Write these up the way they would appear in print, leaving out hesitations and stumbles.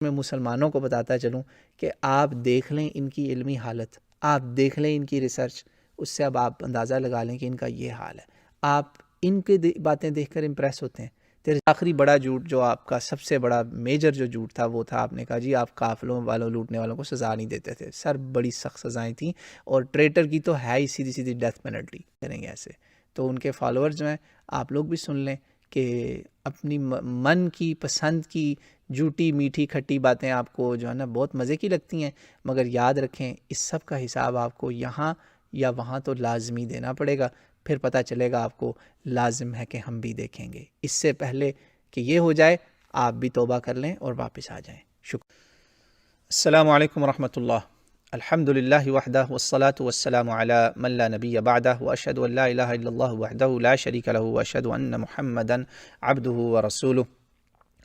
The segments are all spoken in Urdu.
میں مسلمانوں کو بتاتا چلوں کہ آپ دیکھ لیں ان کی علمی حالت، آپ دیکھ لیں ان کی ریسرچ، اس سے اب آپ اندازہ لگا لیں کہ ان کا یہ حال ہے. آپ ان کے باتیں دیکھ کر امپریس ہوتے ہیں. آخری بڑا جھوٹ جو آپ کا سب سے بڑا میجر جو جھوٹ تھا وہ تھا آپ نے کہا جی آپ قافلوں والوں لوٹنے والوں کو سزا نہیں دیتے تھے. سر بڑی سخت سزائیں تھیں، اور ٹریٹر کی تو ہے ہی سیدھی سیدھی ڈیتھ پینلٹی کریں گے ایسے. تو ان کے فالوورز جو ہیں آپ لوگ بھی سن لیں کہ اپنی من کی پسند کی جھوٹی میٹھی کھٹی باتیں آپ کو جو ہے نا بہت مزے کی لگتی ہیں، مگر یاد رکھیں اس سب کا حساب آپ کو یہاں یا وہاں تو لازمی دینا پڑے گا. پھر پتہ چلے گا آپ کو لازم ہے کہ ہم بھی دیکھیں گے. اس سے پہلے کہ یہ ہو جائے آپ بھی توبہ کر لیں اور واپس آ جائیں. شکریہ. السلام علیکم ورحمۃ اللہ. الحمد للہ وحدہ والصلاة والسلام علی من لا نبی بعدہ واشہد ان لا الہ الا اللہ وحدہ لا شریک لہ واشہد ان محمدا عبدہ ورسولہ.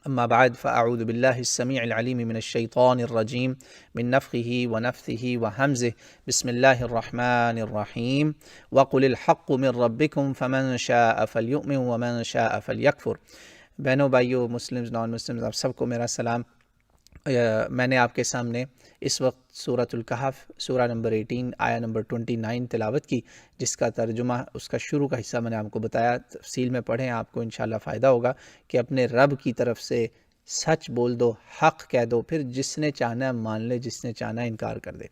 اما بعد فاعوذ باللہ السمیع العلیم من الشیطان الرجیم من نفخہ ونفثہ وہمزہ. بسم اللہ الرحمن الرحیم. وقل الحق من ربکم فمن شاء فلیؤمن ومن شاء فلیکفر. بہنوں بھائیوں، مسلمز نان مسلمز، آپ سب کو میرا سلام. میں نے آپ کے سامنے اس وقت سورۃ الکہف سورہ نمبر 18 آیا نمبر 29 تلاوت کی، جس کا ترجمہ اس کا شروع کا حصہ میں نے آپ کو بتایا. تفصیل میں پڑھیں، آپ کو انشاءاللہ فائدہ ہوگا کہ اپنے رب کی طرف سے سچ بول دو، حق کہہ دو، پھر جس نے چاہنا ہے مان لے، جس نے چاہنا ہے انکار کر دے.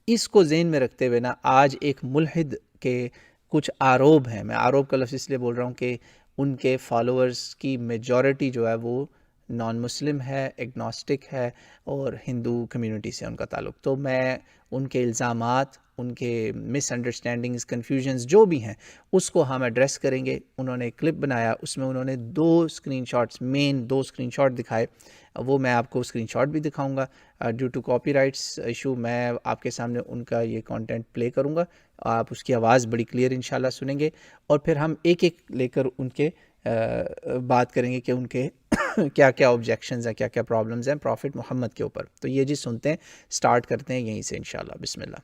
اس کو ذہن میں رکھتے ہوئے نا آج ایک ملحد کے کچھ آروپ ہیں. میں آروپ کا لفظ اس لیے بول رہا ہوں کہ ان کے فالوورز کی میجورٹی جو ہے وہ نان مسلم ہے، ایگنوسٹک ہے، اور ہندو کمیونٹی سے ان کا تعلق. تو میں ان کے الزامات، ان کے مس انڈرسٹینڈنگز، کنفیوژنز جو بھی ہیں اس کو ہم ایڈریس کریں گے. انہوں نے ایک کلپ بنایا، اس میں انہوں نے دو اسکرین شاٹ دکھائے. وہ میں آپ کو اسکرین شاٹ بھی دکھاؤں گا. Due to copyrights issue میں آپ کے سامنے ان کا یہ کانٹینٹ پلے کروں گا. آپ اس کی آواز بڑی کلیئر انشاءاللہ سنیں گے، اور پھر ہم ایک ایک لے کر ان کے بات کریں گے کہ ان کے کیا کیا آبجیکشنز ہیں، کیا کیا پرابلمز ہیں پروفٹ محمد کے اوپر. تو یہ جی سنتے ہیں، سٹارٹ کرتے ہیں یہیں سے انشاءاللہ. بسم اللہ.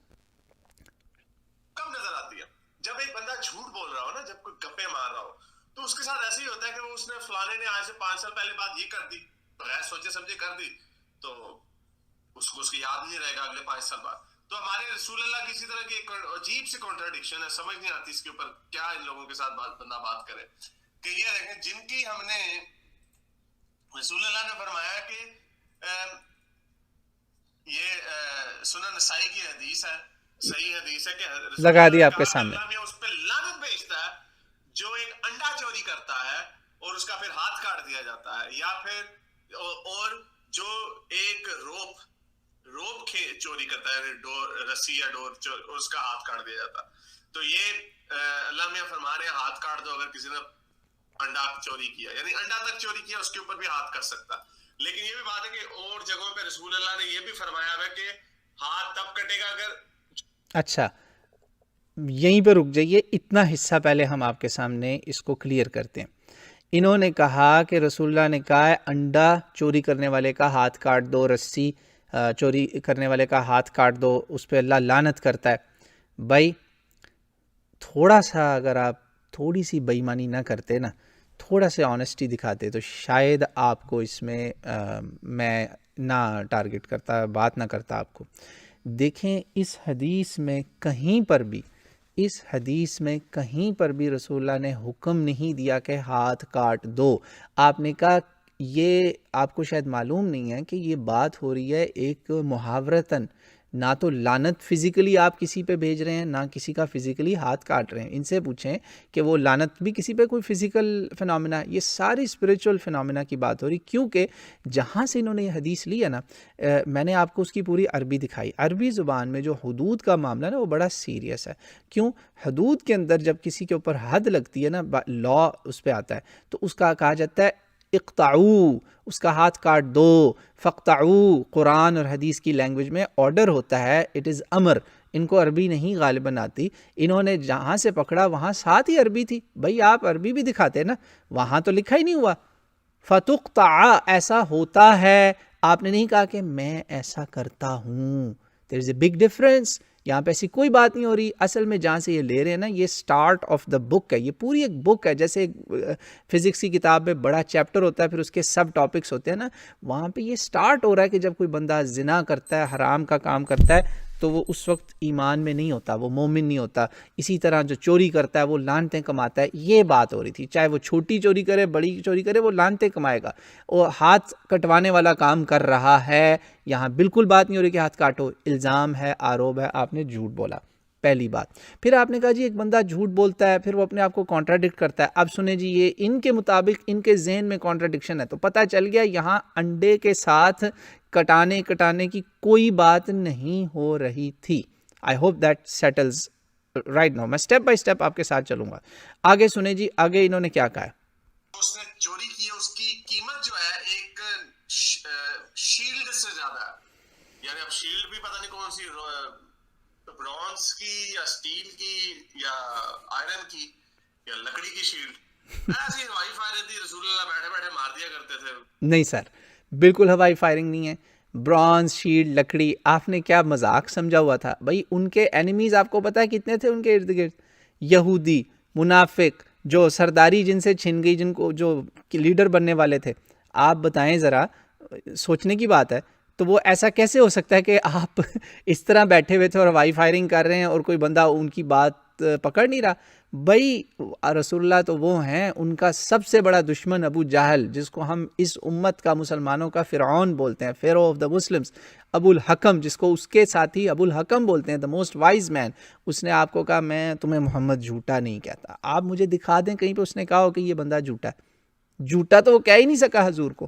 کم نظر آتی ہے جب ایک بندہ جھوٹ بول رہا ہو نا، جب کوئی گپے مار رہا ہو تو اس کے ساتھ ایسے ہی ہوتا ہے کہ وہ اس نے فلانے نے آج سے 5 سال پہلے بات یہ کر دی، بغیر سوچے سمجھے کر دی، تو اس کو اس کی یاد نہیں رہے گا اگلے 5 سال بعد. تو ہمارے رسول اللہ کی اسی طرح کی ایک عجیب سی کانٹراڈکشن ہے، سمجھ نہیں آتی اس کے اوپر کیا ان لوگوں کے ساتھ بندہ بات کرے. کہ یہ دیکھیں جن کی ہم نے رسول اللہ نے فرمایا کہ یہ سنن نسائی کی حدیث ہے، صحیح حدیث ہے کہ رسول لگا اللہ دیا نے آپ کے کہا سامنے. اللہ میں اس پہ لعنت بھیجتا ہے جو ایک انڈا چوری کرتا ہے اور اس کا پھر ہاتھ کاٹ دیا جاتا ہے، یا پھر اور جو ایک روپ چوری کرتا ہے، رسی یا ڈور اس کا ہاتھ کاٹ دیا جاتا. تو یہ اللہ میاں فرما رہے ہیں ہاتھ کاٹ دو اگر کسی نے انڈا چوری کیا، یعنی انڈا تک چوری کیا اس کے اوپر بھی ہاتھ کر سکتا. لیکن یہ بھی بات ہے کہ اور جگہوں پہ رسول اللہ نے یہ بھی فرمایا ہے کہ ہاتھ تب کٹے گا اگر. اچھا یہیں پہ رک جائیے، اتنا حصہ پہلے ہم آپ کے سامنے اس کو کلیئر کرتے ہیں. انہوں نے کہا کہ رسول اللہ نے کہا ہے انڈا چوری کرنے والے کا ہاتھ کاٹ دو، رسی چوری کرنے والے کا ہاتھ کاٹ دو، اس پہ اللہ لعنت کرتا ہے. بھائی تھوڑا سا اگر آپ تھوڑی سی بے ایمانی نہ کرتے نا، تھوڑا سے آنیسٹی دکھاتے، تو شاید آپ کو اس میں میں نہ ٹارگٹ کرتا، بات نہ کرتا آپ کو. دیکھیں اس حدیث میں کہیں پر بھی رسول اللہ نے حکم نہیں دیا کہ ہاتھ کاٹ دو. آپ نے کہا یہ آپ کو شاید معلوم نہیں ہے کہ یہ بات ہو رہی ہے ایک محاورتاً، نہ تو لعنت فزیکلی آپ کسی پہ بھیج رہے ہیں، نہ کسی کا فزیکلی ہاتھ کاٹ رہے ہیں. ان سے پوچھیں کہ وہ لعنت بھی کسی پہ کوئی فزیکل فنامنا، یہ ساری اسپریچول فنامنا کی بات ہو رہی. کیونکہ جہاں سے انہوں نے یہ حدیث لی ہے نا، میں نے آپ کو اس کی پوری عربی دکھائی. عربی زبان میں جو حدود کا معاملہ ہے نا وہ بڑا سیریس ہے. کیوں؟ حدود کے اندر جب کسی کے اوپر حد لگتی ہے نا، لا اس پہ آتا ہے، تو اس کا کہا جاتا ہے اقطعو، اس کا ہاتھ کاٹ دو. فقطعو قرآن اور حدیث کی لینگویج میں آرڈر ہوتا ہے، اٹ از امر. ان کو عربی نہیں غالباً آتی، انہوں نے جہاں سے پکڑا وہاں ساتھ ہی عربی تھی. بھائی آپ عربی بھی دکھاتے نا، وہاں تو لکھا ہی نہیں ہوا فتقطع، ایسا ہوتا ہے. آپ نے نہیں کہا کہ میں ایسا کرتا ہوں. there is a big difference. یہاں پہ ایسی کوئی بات نہیں ہو رہی. اصل میں جہاں سے یہ لے رہے ہیں نا, یہ سٹارٹ آف دا بک ہے, یہ پوری ایک بک ہے. جیسے فزکس کی کتاب میں بڑا چیپٹر ہوتا ہے, پھر اس کے سب ٹاپکس ہوتے ہیں نا, وہاں پہ یہ سٹارٹ ہو رہا ہے کہ جب کوئی بندہ زنا کرتا ہے, حرام کا کام کرتا ہے, تو وہ اس وقت ایمان میں نہیں ہوتا, وہ مومن نہیں ہوتا. اسی طرح جو چوری کرتا ہے وہ لعنتیں کماتا ہے. یہ بات ہو رہی تھی, چاہے وہ چھوٹی چوری کرے بڑی چوری کرے, وہ لعنتیں کمائے گا. وہ ہاتھ کٹوانے والا کام کر رہا ہے, یہاں بالکل بات نہیں ہو رہی کہ ہاتھ کاٹو. الزام ہے, آروپ ہے, آپ نے جھوٹ بولا, پہلی بات. پھر آپ نے کہا جی ایک بندہ جھوٹ بولتا ہے, پھر وہ اپنے آپ کو کانٹراڈکٹ کرتا ہے. اب سنیں جی, یہ ان کے مطابق ان کے ذہن میں کانٹراڈکشن ہے, تو پتہ چل گیا یہاں انڈے کے ساتھ کٹانے کی کوئی بات نہیں ہو رہی تھی. I hope that settles right now. میں سٹیپ بائی سٹیپ آپ کے ساتھ چلوں گا. آگے سنیں جی, آگے انہوں نے کیا کہا ہے. اس نے چوری کی ہے, اس کی قیمت جو ہے ایک شیلڈ سے زیادہ ہے. یعنی اب شیلڈ بھی پتہ نہیں کون سی, برونز کی یا سٹیل کی یا آئرن کی یا لکڑی کی شیلڈ, ایسی ہوائی فائرنگ تھی, رسول اللہ بیٹھے بیٹھے مار دیا کرتے تھے. نہیں سر, بالکل ہوائی فائرنگ نہیں ہے. برانز, شیلڈ, لکڑی, آپ نے کیا مذاق سمجھا ہوا تھا بھائی. ان کے اینیمیز آپ کو پتہ ہے کتنے تھے ان کے ارد گرد؟ یہودی, منافق, جو سرداری جن سے چھن گئی, جن کو جو لیڈر بننے والے تھے. آپ بتائیں ذرا, سوچنے کی بات ہے. تو وہ ایسا کیسے ہو سکتا ہے کہ آپ اس طرح بیٹھے ہوئے تھے اور ہوائی فائرنگ کر رہے ہیں اور کوئی بندہ ان کی بات پکڑ نہیں رہا؟ بھائی رسول اللہ تو وہ ہیں, ان کا سب سے بڑا دشمن ابو جہل, جس کو ہم اس امت کا, مسلمانوں کا فرعون بولتے ہیں, فیرو آف دا مسلمز. ابو الحکم, جس کو اس کے ساتھی ابو الحکم بولتے ہیں, دا موسٹ وائز مین, اس نے آپ کو کہا میں تمہیں محمد جھوٹا نہیں کہتا. آپ مجھے دکھا دیں کہیں پہ اس نے کہا ہو کہ یہ بندہ جھوٹا ہے. جھوٹا تو وہ کہہ ہی نہیں سکا حضور کو.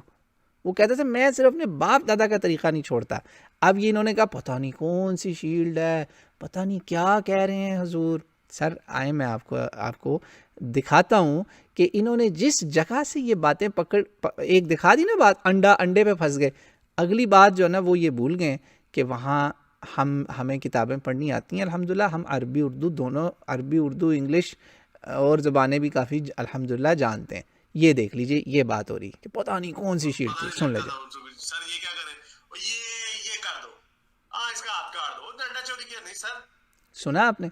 وہ کہتا تھا میں صرف اپنے باپ دادا کا طریقہ نہیں چھوڑتا. اب یہ انہوں نے کہا پتہ نہیں کون سی شیلڈ ہے, پتہ نہیں کیا کہہ رہے ہیں حضور. سر آئے میں آپ کو دکھاتا ہوں کہ انہوں نے جس جگہ سے یہ باتیں ایک دکھا دی نا بات, انڈے پہ پھنس گئے. اگلی بات جو ہے نا وہ یہ بھول گئے کہ وہاں ہمیں کتابیں پڑھنی آتی ہیں الحمدللہ. ہم عربی اردو دونوں, عربی اردو انگلش اور زبانیں بھی کافی الحمدللہ جانتے ہیں. یہ دیکھ لیجئے, یہ بات ہو رہی کہ پتہ نہیں کون سی شیٹ تھی. سن لیجئے. سر یہ کیا کرے, یہ کر دو, اس کا ہاتھ کاٹ دو, ڈنڈا چوری کیا نہیں سر. سنا آپ نے؟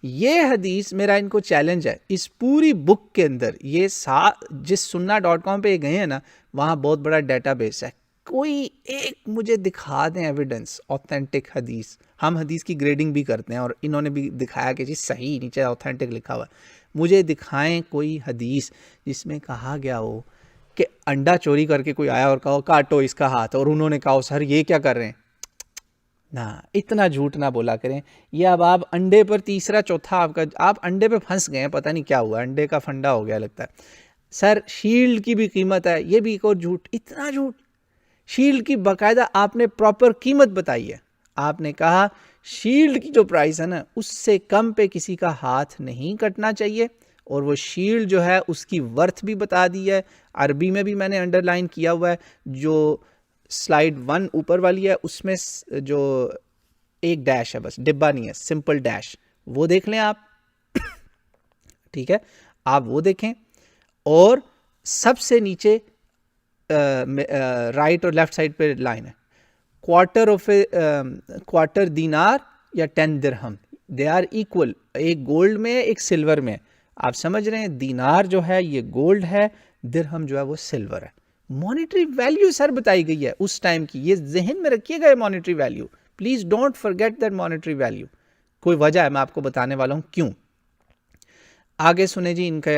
یہ حدیث میرا ان کو چیلنج ہے, اس پوری بک کے اندر یہ جس sunna.com پہ یہ گئے ہیں نا, وہاں بہت بڑا ڈیٹا بیس ہے. کوئی ایک مجھے دکھا دیں ایویڈنس, اوتھینٹک حدیث. ہم حدیث کی گریڈنگ بھی کرتے ہیں اور انہوں نے بھی دکھایا کہ جی صحیح, نیچے اوتھینٹک لکھا ہوا ہے. مجھے دکھائیں کوئی حدیث جس میں کہا گیا ہو کہ انڈا چوری کر کے کوئی آیا اور کہو کاٹو اس کا ہاتھ, اور انہوں نے کہا سر یہ کیا کر رہے ہیں. نہ اتنا جھوٹ نہ بولا کریں. یہ اب آپ انڈے پر تیسرا چوتھا آپ انڈے پہ پھنس گئے ہیں, پتہ نہیں کیا ہوا, انڈے کا فنڈا ہو گیا لگتا ہے. سر شیلڈ کی بھی قیمت ہے, یہ بھی ایک اور جھوٹ. اتنا جھوٹ. شیلڈ کی باقاعدہ آپ نے پراپر قیمت بتائی ہے. آپ نے کہا شیلڈ کی جو پرائس ہے نا, اس سے کم پہ کسی کا ہاتھ نہیں کٹنا چاہیے. اور وہ شیلڈ جو ہے اس کی ورتھ بھی بتا دی ہے, عربی میں بھی میں نے انڈر لائن کیا ہوا ہے. جو سلائیڈ 1 اوپر والی ہے اس میں جو ایک ڈیش ہے, بس ڈبہ نہیں ہے, سمپل ڈیش, وہ دیکھ لیں آپ. ٹھیک ہے, آپ وہ دیکھیں. اور سب سے نیچے رائٹ اور لیفٹ سائڈ پہ لائن ہے, کوارٹر دینار یا 10 درہم, دے آر ایکول. ایک گولڈ میں ایک سلور میں. آپ سمجھ رہے ہیں, دینار جو ہے یہ گولڈ ہے, درہم جو ہے وہ سلور ہے. مانیٹری ویلیو سر بتائی گئی ہے اس ٹائم کی, یہ ذہن میں رکھیے گا monetary value. Please don't forget that monetary value. کوئی وجہ ہے, میں آپ کو بتانے والا ہوں کیوں. آگے سنیں جی, ان کا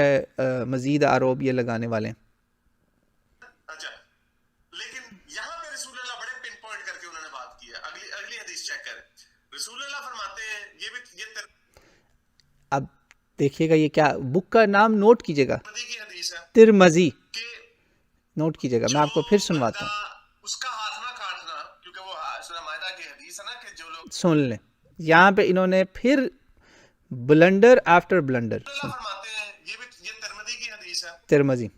مزید آروپ یہ لگانے والے ہیں. اچھا, لیکن یہاں پہ رسول اللہ بڑے پن پوائنٹ کر کے انہوں نے بات کی ہے. اگلی حدیث چیک کریں. رسول اللہ فرماتے ہیں, یہ اب دیکھیے گا, یہ کیا بک کا نام نوٹ کیجیے گا, کی حدیث ہے, ترمذی. نوٹ کیجیے گا, میں آپ کو پھر سنواتا ہوں. اس کا ہاتھ نہ کاٹنا, کیونکہ وہ سورہ مائدہ کی حدیث ہے نا کہ جو لوگ سن لیں. یہاں پہ انہوں نے پھر بلنڈر آفٹر بلنڈر. فرماتے ہیں یہ ترمذی کی حدیث ہے, ترمذی.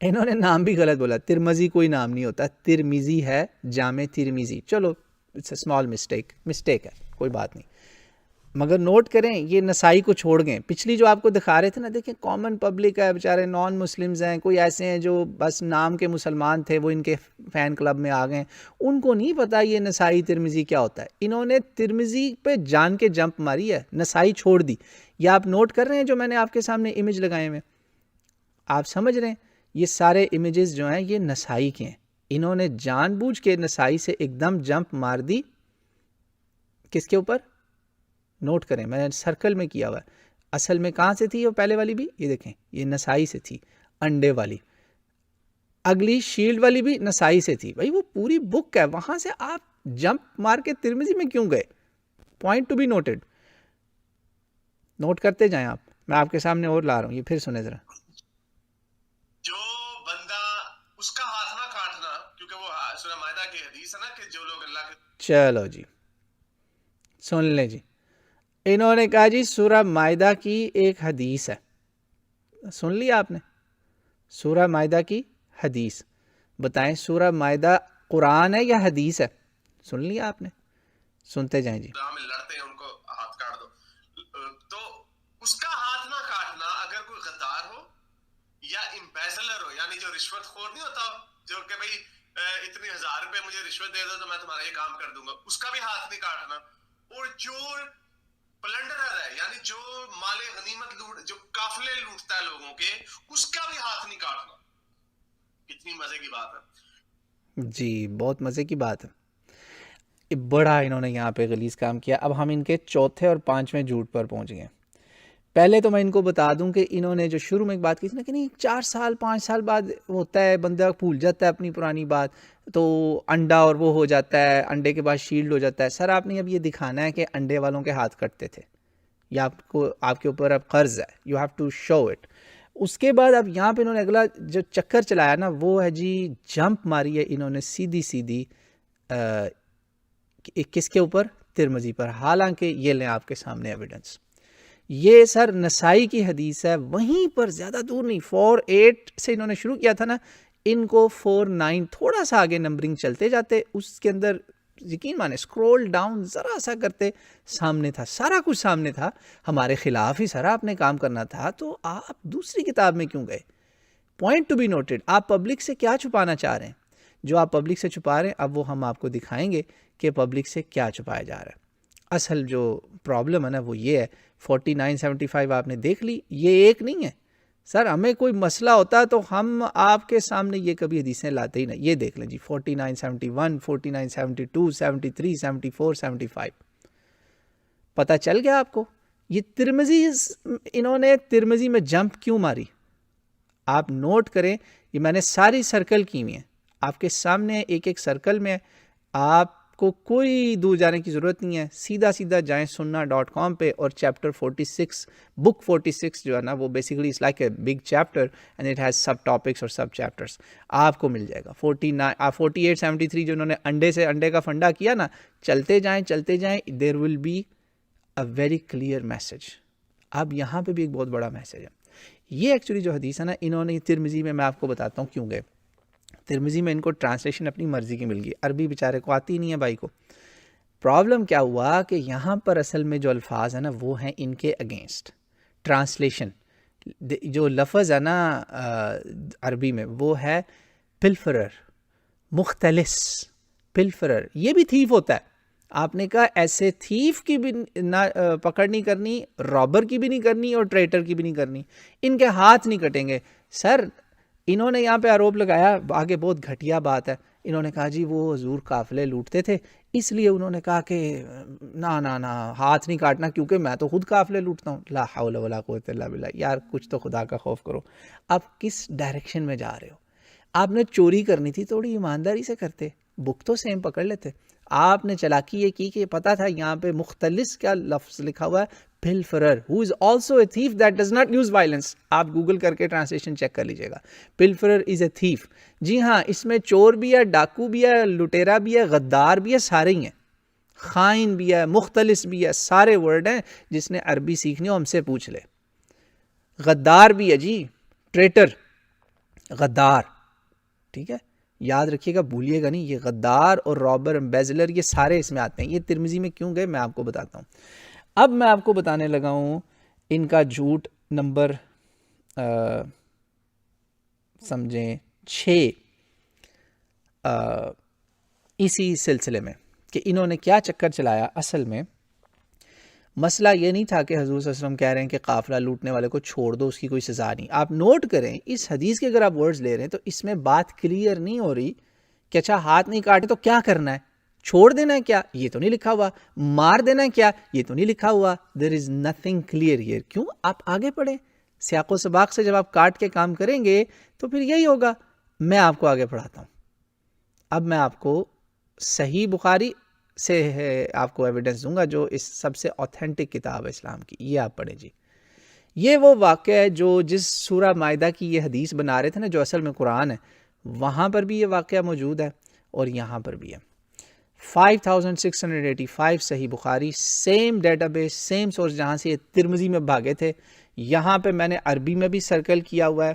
انہوں نے نام بھی غلط بولا. ترمذی کوئی نام نہیں ہوتا, ترمذی ہے, جامع ترمذی. چلو اٹس اے اسمال مسٹیک ہے, کوئی بات نہیں. مگر نوٹ کریں یہ نسائی کو چھوڑ گئے. پچھلی جو آپ کو دکھا رہے تھے نا, دیکھیں کامن پبلک ہے, بیچارے نان مسلمز ہیں, کوئی ایسے ہیں جو بس نام کے مسلمان تھے, وہ ان کے فین کلب میں آ گئے, ان کو نہیں پتا یہ نسائی ترمذی کیا ہوتا ہے. انہوں نے ترمذی پہ جان کے جمپ ماری ہے, نسائی چھوڑ دی. یہ آپ نوٹ کر رہے ہیں جو میں نے آپ کے سامنے امیج لگائے ہوئے, آپ سمجھ رہے ہیں یہ سارے امیجز جو ہیں یہ نسائی کے ہیں. انہوں نے جان بوجھ کے نسائی سے ایک دم جمپ مار دی. کس کے اوپر؟ نوٹ کریں, میں نے سرکل میں کیا ہوا ہے. اصل میں کہاں سے تھی وہ پہلے والی بھی؟ یہ دیکھیں یہ نسائی سے تھی, انڈے والی. اگلی شیلڈ والی بھی نسائی سے تھی. بھائی وہ پوری بک ہے, وہاں سے آپ جمپ مار کے ترمذی میں کیوں گئے؟ Point to be noted. Note کرتے جائیں آپ, میں آپ کے سامنے اور لا رہا ہوں, یہ پھر سنیں ذرا. جو بندہ اس کا ہاتھ نہ کاٹنا, کیونکہ وہ سورہ مائدہ کی حدیث ہے نا کہ جو لوگ اللہ کے. چلو جی سن لیں جی, انہوں نے کہا جی سورہ مائدہ کی ایک حدیث ہے. سن لیا آپ نے؟ سورہ مائدہ کی حدیث. بتائیں سورہ مائدہ قرآن ہے یا حدیث ہے؟ سن لیا آپ نے؟ سنتے جائیں جی. ہم لڑتے ہیں ان کو ہاتھ کاٹ دو, تو اس کا ہاتھ نہ کاٹنا اگر کوئی غدار ہو یا امبیزلر ہو, یعنی جو رشوت خور نہیں ہوتا, جو کہ بھئی اتنی 1000 روپے مجھے رشوت دے دو تو میں تمہارا یہ کام کر دوں گا, اس کا بھی ہاتھ نہیں کاٹنا. اور جو پلنڈرر ہے, یعنی جو مال غنیمت لوٹ, جو قافلے لوٹتا ہے لوگوں کے, اس کا بھی ہاتھ نہیں کاٹنا. کتنی مزے کی بات ہے جی, بہت مزے کی بات ہے. بڑا انہوں نے یہاں پہ غلیظ کام کیا. اب ہم ان کے چوتھے اور پانچویں جھوٹ پر پہنچ گئے. پہلے تو میں ان کو بتا دوں کہ انہوں نے جو شروع میں ایک بات کی تھی نا کہ نہیں 4 سال 5 سال بعد ہوتا ہے, بندہ بھول جاتا ہے اپنی پرانی بات, تو انڈا اور وہ ہو جاتا ہے, انڈے کے بعد شیلڈ ہو جاتا ہے. سر آپ نے اب یہ دکھانا ہے کہ انڈے والوں کے ہاتھ کٹتے تھے, یا آپ کے اوپر اب قرض ہے, you have to show it. اس کے بعد اب یہاں پہ انہوں نے اگلا جو چکر چلایا نا وہ ہے جی جمپ ماری ہے انہوں نے سیدھی کس کے اوپر؟ ترمذی پر. حالانکہ یہ لیں آپ کے سامنے ایویڈنس, یہ سر نسائی کی حدیث ہے, وہیں پر زیادہ دور نہیں. 4:8 سے انہوں نے شروع کیا تھا نا, ان کو 4:9 تھوڑا سا آگے نمبرنگ چلتے جاتے, اس کے اندر یقین مانے اسکرول ڈاؤن ذرا سا کرتے سامنے تھا, سارا کچھ سامنے تھا. ہمارے خلاف ہی سر آپ نے کام کرنا تھا, تو آپ دوسری کتاب میں کیوں گئے؟ Point to be noted. آپ پبلک سے کیا چھپانا چاہ رہے ہیں؟ جو آپ پبلک سے چھپا رہے ہیں اب وہ ہم آپ کو دکھائیں گے کہ پبلک سے کیا چھپایا جا رہا ہے. اصل جو پرابلم ہے نا وہ یہ ہے. 4975 آپ نے دیکھ لی, یہ ایک نہیں ہے سر. ہمیں کوئی مسئلہ ہوتا تو ہم آپ کے سامنے یہ کبھی حدیثیں لاتے ہی نہیں. یہ دیکھ لیں جی 4971 4972 73 74 75. پتہ چل گیا آپ کو یہ ترمذی, انہوں نے ترمذی میں جمپ کیوں ماری. آپ نوٹ کریں, یہ میں نے ساری سرکل کی ہوئی ہیں آپ کے سامنے, ایک ایک سرکل میں. آپ کو کوئی دور جانے کی ضرورت نہیں ہے, سیدھا جائیں sunna.com پہ اور چیپٹر 46 بک 46 جو ہے نا وہ basically it's like a big chapter and it has sub topics اور سب چیپٹرس, آپ کو مل جائے گا. 4873 جو انہوں نے انڈے کا فنڈا کیا نا, چلتے جائیں there will be a very clear message. اب یہاں پہ بھی ایک بہت بڑا میسج ہے. یہ ایکچولی جو حدیث ہے نا انہوں نے ترمذی میں آپ کو بتاتا ہوں کیوں گئے. ترمذی میں ان کو ٹرانسلیشن اپنی مرضی کی مل گئی, عربی بیچارے کو آتی نہیں ہے بھائی کو. پرابلم کیا ہوا کہ یہاں پر اصل میں جو الفاظ ہیں نا وہ ہیں ان کے اگینسٹ. ٹرانسلیشن جو لفظ ہے نا عربی میں وہ ہے پلفرر, مختلس. پلفرر یہ بھی تھیف ہوتا ہے. آپ نے کہا ایسے تھیف کی بھی نہ پکڑ نہیں کرنی, رابر کی بھی نہیں کرنی اور ٹریٹر کی بھی نہیں کرنی, ان کے ہاتھ نہیں کٹیں گے. سر انہوں نے یہاں پہ آروپ لگایا, آگے بہت گھٹیا بات ہے. انہوں نے کہا جی وہ حضور قافلے لوٹتے تھے اس لیے انہوں نے کہا کہ نہ ہاتھ نہیں کاٹنا کیونکہ میں تو خود قافلے لوٹتا ہوں. لا حول ولا قوت الا باللہ. یار کچھ تو خدا کا خوف کرو. آپ کس ڈائریکشن میں جا رہے ہو؟ آپ نے چوری کرنی تھی تھوڑی ایمانداری سے کرتے, بک تو سیم پکڑ لیتے. آپ نے چلاکی یہ کی کہ پتا تھا یہاں پہ مختلس کیا لفظ لکھا ہوا ہے, pilferer who is also a thief that does not use violence. آپ گوگل کر کے ٹرانسلیشن چیک کر لیجئے گا. pilferer is a thief. جی ہاں, اس میں چور بھی ہے, ڈاکو بھی ہے, لٹیرا بھی ہے, غدار بھی ہے, سارے ہی ہیں. خائن بھی ہے, مختلس بھی ہے, سارے ورڈ ہیں. جس نے عربی سیکھنی ہو ہم سے پوچھ لے. غدار بھی ہے جی, ٹریٹر, غدار, ٹھیک ہے, یاد رکھیے گا, بھولیے گا نہیں. یہ غدار اور رابر, امبیزلر, یہ سارے اس میں آتے ہیں. یہ ترمذی میں کیوں گئے میں آپ کو بتاتا ہوں. اب میں آپ کو بتانے لگا ہوں ان کا جھوٹ نمبر سمجھیں 6 اسی سلسلے میں کہ انہوں نے کیا چکر چلایا. اصل میں مسئلہ یہ نہیں تھا کہ حضور صلی اللہ علیہ وسلم کہہ رہے ہیں کہ قافلہ لوٹنے والے کو چھوڑ دو، اس کی کوئی سزا نہیں. آپ نوٹ کریں اس حدیث کے اگر آپ ورڈز لے رہے ہیں تو اس میں بات کلیئر نہیں ہو رہی کہ اچھا ہاتھ نہیں کاٹے تو کیا کرنا ہے، چھوڑ دینا ہے کیا، یہ تو نہیں لکھا ہوا، مار دینا ہے کیا، یہ تو نہیں لکھا ہوا. دیر از نتھنگ کلیئر ہیئر. کیوں؟ آپ آگے پڑھیں، سیاق و سباق سے جب آپ کاٹ کے کام کریں گے تو پھر یہی ہوگا. میں آپ کو آگے پڑھاتا ہوں. اب میں آپ کو صحیح بخاری سے آپ کو ایویڈنس دوں گا جو اس سب سے اوتھینٹک کتاب ہے اسلام کی. یہ آپ پڑھیں جی. یہ وہ واقعہ ہے جو جس سورہ مائدہ کی یہ حدیث بنا رہے تھے نا، جو اصل میں قرآن ہے، وہاں پر بھی یہ واقعہ موجود ہے اور یہاں پر بھی ہے. 5685 Sahih Bukhari, same database, same source جہاں سے یہ ترمذی میں بھاگے تھے. یہاں پہ میں نے عربی میں بھی سرکل کیا ہوا ہے،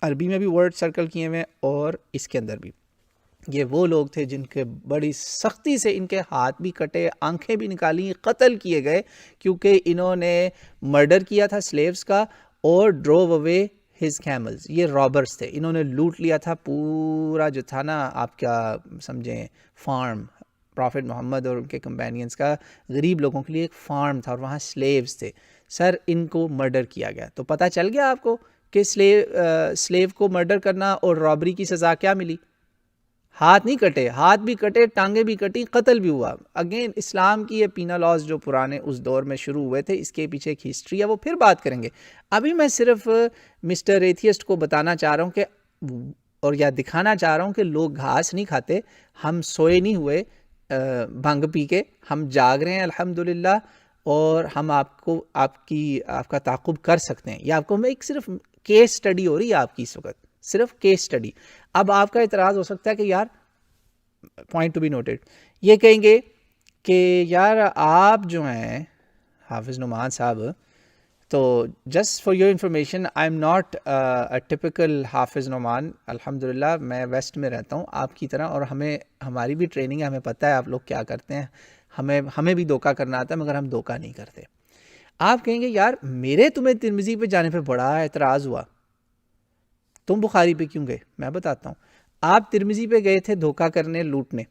عربی میں بھی ورڈ سرکل کیے ہوئے اور اس کے اندر بھی. یہ وہ لوگ تھے جن کے بڑی سختی سے ان کے ہاتھ بھی کٹے، آنکھیں بھی نکالی، قتل کیے گئے کیونکہ انہوں نے مرڈر کیا تھا سلیوز کا اور ڈروو اوے ہز کیملز. یہ رابرز تھے، انہوں نے لوٹ لیا تھا پورا جو تھا نا آپ کیا سمجھیں فارم، پرافٹ محمد اور ان کے کمپینینز کا غریب لوگوں کے لیے ایک فارم تھا اور وہاں سلیوز تھے. سر ان کو مرڈر کیا گیا. تو پتہ چل گیا آپ کو کہ سلیو کو مرڈر کرنا اور رابری کی سزا کیا ملی. ہاتھ نہیں کٹے، ہاتھ بھی کٹے، ٹانگیں بھی کٹی، قتل بھی ہوا. اگین اسلام کی یہ پینا لاز جو پرانے اس دور میں شروع ہوئے تھے، اس کے پیچھے ایک ہسٹری ہے، وہ پھر بات کریں گے. ابھی میں صرف مسٹر ایتھیسٹ کو بتانا چاہ رہا ہوں کہ اور یا دکھانا چاہ رہا ہوں کہ لوگ گھاس نہیں کھاتے، ہم سوئے نہیں ہوئے بھنگ پی کے، ہم جاگ رہے ہیں الحمدللہ، اور ہم آپ کا تعاقب کر سکتے ہیں. یہ آپ کو میں ایک صرف کیس سٹڈی ہو رہی ہے آپ کی اس وقت، صرف کیس سٹڈی. اب آپ کا اعتراض ہو سکتا ہے کہ یار پوائنٹ ٹو بی نوٹڈ، یہ کہیں گے کہ یار آپ جو ہیں حافظ نعمان صاحب، تو just for your information I am not a typical حافظ نعمان. الحمدللہ میں ویسٹ میں رہتا ہوں آپ کی طرح، اور ہماری بھی ٹریننگ ہے، ہمیں پتہ ہے آپ لوگ کیا کرتے ہیں، ہمیں بھی دھوکہ کرنا آتا ہے مگر ہم دھوکہ نہیں کرتے. آپ کہیں گے یار میرے تمہیں ترمذی پہ جانے پہ بڑا اعتراض ہوا، تم بخاری پہ کیوں گئے؟ میں بتاتا ہوں. آپ ترمذی پہ گئے تھے دھوکہ کرنے، لوٹنے،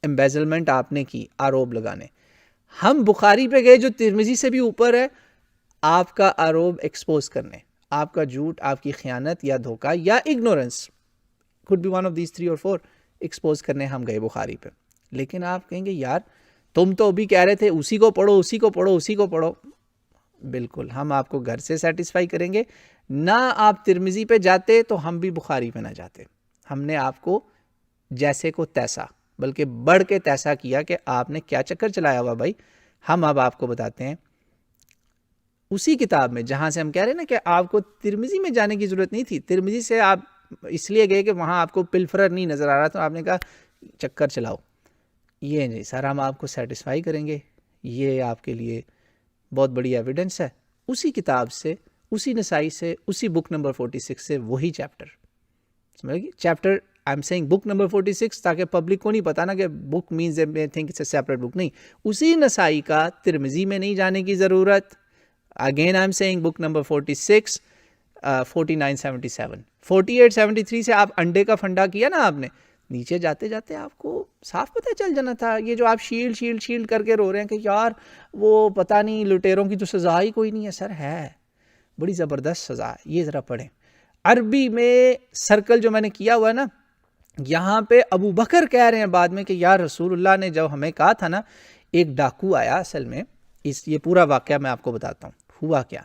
امبیزلمنٹ آپ نے کی، آروب لگانے. ہم بخاری پہ گئے جو ترمذی سے بھی اوپر ہے، آپ کا آروب ایکسپوز کرنے، آپ کا جھوٹ، آپ کی خیانت یا دھوکہ یا ignorance, could be one of these 3 or 4، expose کرنے ہم گئے بخاری پہ. لیکن آپ کہیں گے یار تم تو ابھی کہہ رہے تھے اسی کو پڑھو، اسی کو پڑھو، اسی کو پڑھو. بالکل ہم آپ کو گھر سے سیٹسفائی کریں گے. نہ آپ ترمذی پہ جاتے تو ہم بھی بخاری پہ نہ جاتے. ہم نے آپ کو جیسے کو تیسا، بلکہ بڑھ کے تیسا کیا کہ آپ نے کیا چکر چلایا ہوا بھائی. ہم اب آپ کو بتاتے ہیں اسی کتاب میں جہاں سے ہم کہہ رہے ہیں نا کہ آپ کو ترمذی میں جانے کی ضرورت نہیں تھی، ترمذی سے آپ اس لیے گئے کہ وہاں آپ کو پلفرر نہیں نظر آ رہا، تو آپ نے کہا چکر چلاؤ. یہ نہیں سر، ہم آپ کو سیٹسفائی کریں گے. یہ آپ کے لیے بہت بڑی ایویڈنس ہے اسی کتاب سے، اسی نسائی سے، اسی بک نمبر 46 سے، وہی چیپٹر. سمجھ گئے؟ Chapter I am seeing book number 46 تاکہ پبلک کو نہیں پتا نا کہ book means a think it's a separate book. نہیں، اسی نسائی کا ترمذی میں نہیں جانے کی ضرورت. Again I am seeing book number 46 4977 4873 سے آپ انڈے کا فنڈا کیا نا آپ نے، نیچے جاتے جاتے آپ کو صاف پتہ چل جانا تھا. یہ جو آپ شیلڈ کر کے رو رہے ہیں کہ یار وہ پتہ نہیں لٹیروں کی تو سزا ہی کوئی نہیں ہے، سر ہے بڑی زبردست سزا ہے. یہ ذرا پڑھیں عربی میں سرکل جو میں نے کیا ہوا ہے نا، یہاں پہ ابو بکر کہہ رہے ہیں بعد میں کہ یار رسول اللہ نے جب ہمیں کہا تھا نا، ایک ڈاکو آیا. اصل میں یہ پورا واقعہ میں آپ کو بتاتا ہوں ہوا کیا.